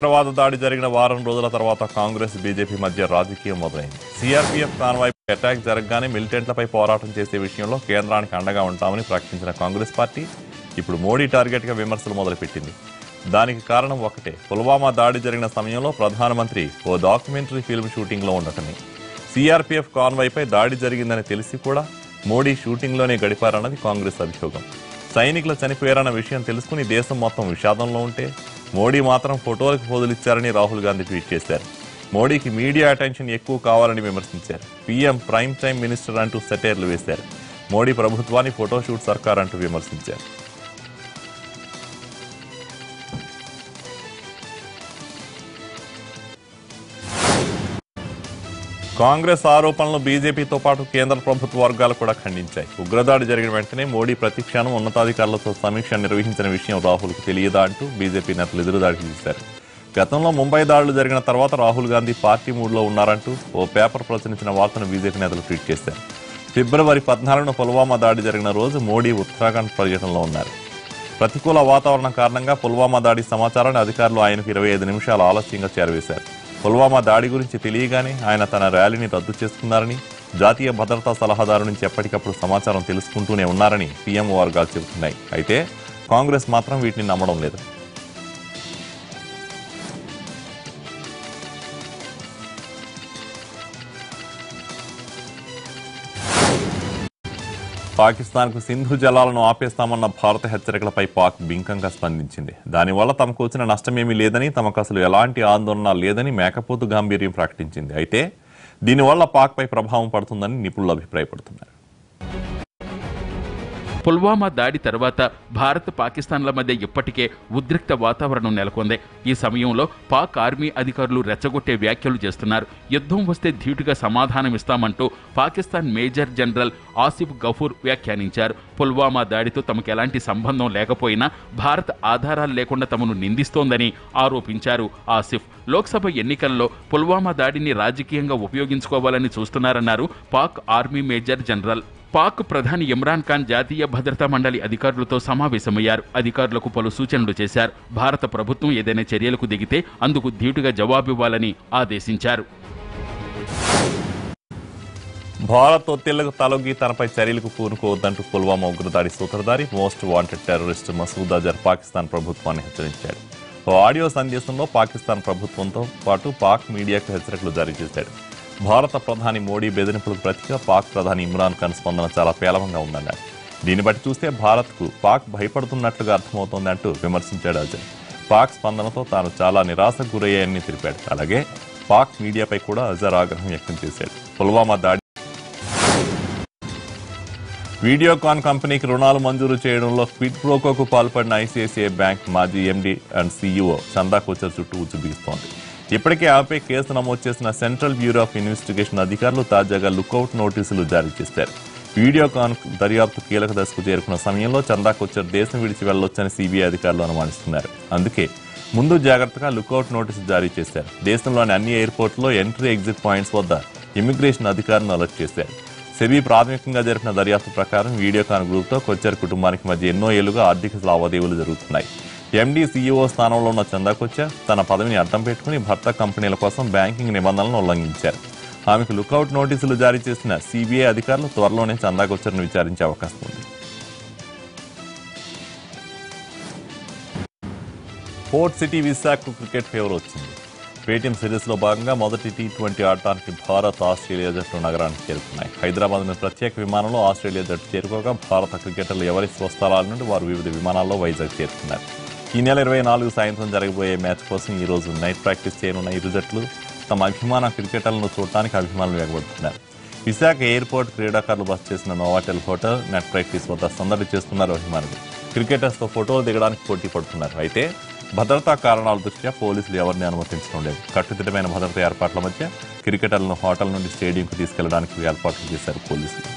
ఉగ్రవాద దాడి జరిగిన వారం రోజుల తర్వాత కాంగ్రెస్ బీజేపీ మధ్య రాజకీయం మొదలైంది. సిఆర్పీఎఫ్ కాన్వాయ్పై అటాక్ జరగగానే మిలిటెంట్లపై పోరాటం చేసే విషయంలో కేంద్రానికి అండగా ఉంటామని ప్రకటించిన కాంగ్రెస్ పార్టీ ఇప్పుడు మోడీ టార్గెట్గా విమర్శలు మొదలుపెట్టింది. దానికి కారణం ఒకటే, పుల్వామా దాడి జరిగిన సమయంలో ప్రధానమంత్రి ఓ డాక్యుమెంటరీ ఫిల్మ్ షూటింగ్లో ఉండటమే. సిఆర్పీఎఫ్ కాన్వాయ్పై దాడి జరిగిందని తెలిసి కూడా మోడీ షూటింగ్లోనే గడిపారన్నది కాంగ్రెస్ అభియోగం. సైనికులు చనిపోయారన్న విషయం తెలుసుకుని దేశం మొత్తం విషాదంలో ఉంటే మోడీ మాత్రం ఫోటోలకు పోజులిచ్చారని రాహుల్ గాంధీ ట్వీట్ చేశారు. మోడీకి మీడియా అటెన్షన్ ఎక్కువ కావాలని విమర్శించారు. పీఎం ప్రైమ్ టైమ్ మినిస్టర్ అంటూ సెటైర్లు వేశారు. మోడీ ప్రభుత్వాన్ని ఫోటోషూట్ సర్కార్ అంటూ విమర్శించారు. కాంగ్రెస్ ఆరోపణలు బీజేపీతో పాటు కేంద్ర ప్రభుత్వ వర్గాలు కూడా ఖండించాయి. ఉగ్రదాడి జరిగిన వెంటనే మోడీ ప్రతి క్షణం ఉన్నతాధికారులతో సమీక్ష నిర్వహించిన విషయం రాహుల్కు తెలియదా అంటూ బీజేపీ నేతలు ఎదురుదాడి చేశారు. గతంలో ముంబై దాడులు జరిగిన తర్వాత రాహుల్ గాంధీ పార్టీ మూడ్లో ఉన్నారంటూ ఓ పేపర్ ప్రచురించిన వార్తను బీజేపీ నేతలు ట్వీట్ చేశారు. ఫిబ్రవరి 14న పుల్వామా దాడి జరిగిన రోజు మోడీ ఉత్తరాఖండ్ పర్యటనలో ఉన్నారు. ప్రతికూల వాతావరణం కారణంగా పుల్వామా దాడి సమాచారాన్ని అధికారులు ఆయనకు 25 నిమిషాలు ఆలస్యంగా చేరవేశారు. పుల్వామా దాడి గురించి తెలియగానే ఆయన తన ర్యాలీని రద్దు చేసుకున్నారని, జాతీయ భద్రతా సలహాదారు నుంచి ఎప్పటికప్పుడు సమాచారం తెలుసుకుంటూనే ఉన్నారని పీఎంఓ వర్గాలు చెబుతున్నాయి. అయితే కాంగ్రెస్ మాత్రం వీటిని నమ్మడం లేదు. పాకిస్తాన్కు సింధు జలాలను ఆపేస్తామన్న భారత హెచ్చరికలపై పాక్ బింకంగా స్పందించింది. దానివల్ల తమకు వచ్చిన నష్టమేమీ లేదని, తమకు అసలు ఎలాంటి ఆందోళన లేదని మేకపోతు గాంభీర్యం ప్రకటించింది. అయితే దీనివల్ల పాక్పై ప్రభావం పడుతుందని నిపుణులు అభిప్రాయపడుతున్నారు. పుల్వామా దాడి తర్వాత భారత్ పాకిస్తాన్ల మధ్య ఇప్పటికే ఉద్రిక్త వాతావరణం నెలకొంది. ఈ సమయంలో పాక్ ఆర్మీ అధికారులు రెచ్చగొట్టే వ్యాఖ్యలు చేస్తున్నారు. యుద్ధం వస్తే ధీటుగా సమాధానమిస్తామంటూ పాకిస్తాన్ మేజర్ జనరల్ ఆసిఫ్ గఫూర్ వ్యాఖ్యానించారు. పుల్వామా దాడితో తమకు ఎలాంటి సంబంధం లేకపోయినా భారత్ ఆధారాలు లేకుండా తమను నిందిస్తోందని ఆరోపించారు ఆసిఫ్. లోక్సభ ఎన్నికల్లో పుల్వామా దాడిని రాజకీయంగా ఉపయోగించుకోవాలని చూస్తున్నారన్నారు Pak army major general. Pak ప్రధాని ఇమ్రాన్ ఖాన్ జాతీయ భద్రతా మండలి అధికారులతో సమావేశమయ్యారు. అధికారులకు పలు సూచనలు చేశారు. భారత ప్రభుత్వం ఏదైనా చర్యలకు దిగితే అందుకు ధీటుగా జవాబివ్వాలని ఆదేశించారు. భారత్ ఒత్తిళ్లకు తలొగ్గి తనపై చర్యలకు పూనుకోవద్దంటూ పుల్వామా ఉగ్రదాడి సూత్రధారి, most wanted terrorist Masood Azhar Pakistan ప్రభుత్వాన్ని హెచ్చరించాడు. ఓ ఆడియో సందేశంలో పాకిస్తాన్ ప్రభుత్వంతో పాటు పాక్ మీడియాకు హెచ్చరికలు జారీ చేశాడు. భారత ప్రధాని మోడీ బెదిరింపులకు ప్రతిగా పాక్ ప్రధాని ఇమ్రాన్ ఖాన్ స్పందన చాలా పేలవంగా ఉందన్నారు. దీన్ని బట్టి చూస్తే భారత్కు పాక్ భయపడుతున్నట్లుగా అర్థమవుతోందంటూ విమర్శించాడు అజర్. పాక్ స్పందనతో తాను చాలా నిరాశకు గురయ్యాయని తెలిపాడు. అలాగే పాక్ మీడియాపై కూడా అజర్ ఆగ్రహం వ్యక్తం చేశాడు. పుల్వామా దాడి వీడియోకాన్ కంపెనీకి రుణాలు మంజూరు చేయడంలో క్విడ్ ప్రోకోకు పాల్పడిన ఐసిఐసిఐ బ్యాంక్ మాజీ ఎండీ అండ్ సీఈఓ చందా కోచర్ చుట్టూ ఉచ్చుబిగిస్తోంది. ఇప్పటికే ఆపై కేసు నమోదు చేసిన సెంట్రల్ బ్యూరో ఆఫ్ ఇన్వెస్టిగేషన్ అధికారులు తాజాగా లుకౌట్ నోటీసులు జారీ చేశారు. వీడియోకాన్ దర్యాప్తు కీలక దశకు చేరుకున్న సమయంలో చందా కోచర్ దేశం విడిచి వెళ్లొచ్చని సిబిఐ అధికారులు అనుమానిస్తున్నారు. అందుకే ముందు జాగ్రత్తగా లుకౌట్ నోటీసు జారీ చేశారు. దేశంలోని అన్ని ఎయిర్పోర్టులో ఎంట్రీ ఎగ్జిట్ పాయింట్స్ వద్ద ఇమిగ్రేషన్ అధికారులను అలర్ట్ చేశారు. సెబీ ప్రాథమికంగా జరిపిన దర్యాప్తు ప్రకారం వీడియోకాన్ గ్రూప్తో కొచ్చర్ కుటుంబానికి మధ్య ఎన్నో ఏళ్లుగా ఆర్థిక లావాదేవీలు జరుగుతున్నాయి. ఎండీ సీఈఓ స్థానంలో ఉన్న చందా కోచర్ తన పదవిని అడ్డం పెట్టుకుని భర్త కంపెనీల కోసం బ్యాంకింగ్ నిబంధనలను ఉల్లంఘించారు. ఆమెకు లుకౌట్ నోటీసులు జారీ చేసిన సిబిఐ అధికారులు త్వరలోనే చందా కోచర్ను విచారించే అవకాశం ఉంది. పోర్ట్ సిటీ విశాఖకు క్రికెట్ ఫేవర్ వచ్చింది. పేటీఎం సిరీస్లో భాగంగా మొదటి టీ20 ఆడటానికి భారత్, ఆస్ట్రేలియా జట్లు నగరానికి చేరుకున్నాయి. హైదరాబాద్ మీద ప్రత్యేక విమానంలో ఆస్ట్రేలియా జట్టు చేరుకోగా భారత క్రికెటర్లు ఎవరి స్వస్థలాల నుండి వారు వివిధ విమానాల్లో వైజాగ్ చేరుకున్నారు. ఈ నెల 24 సాయంత్రం జరగబోయే మ్యాచ్ కోసం ఈ రోజు నైట్ ప్రాక్టీస్ చేయనున్న ఇరు జట్లు తమ అభిమాన క్రికెటర్లను చూడటానికి అభిమానులు ఎగబడుతున్నారు. విశాఖ ఎయిర్పోర్ట్ క్రీడాకారులు బస చేసిన నోవాటెల్ హోటల్ నెట్ ప్రాక్టీస్ వద్ద సందడి చేస్తున్నారు అభిమానులు. క్రికెటర్స్తో ఫోటోలు దిగడానికి పోటీ పడుతున్నారు. అయితే భద్రతా కారణాల దృష్ట్యా పోలీసులు ఎవరిని అనుమతించడం లేదు. కట్టుదిట్టమైన భద్రతా ఏర్పాట్ల మధ్య క్రికెటర్లను హోటల్ నుండి స్టేడియంకు తీసుకెళ్లడానికి ఏర్పాట్లు చేశారు పోలీసులు.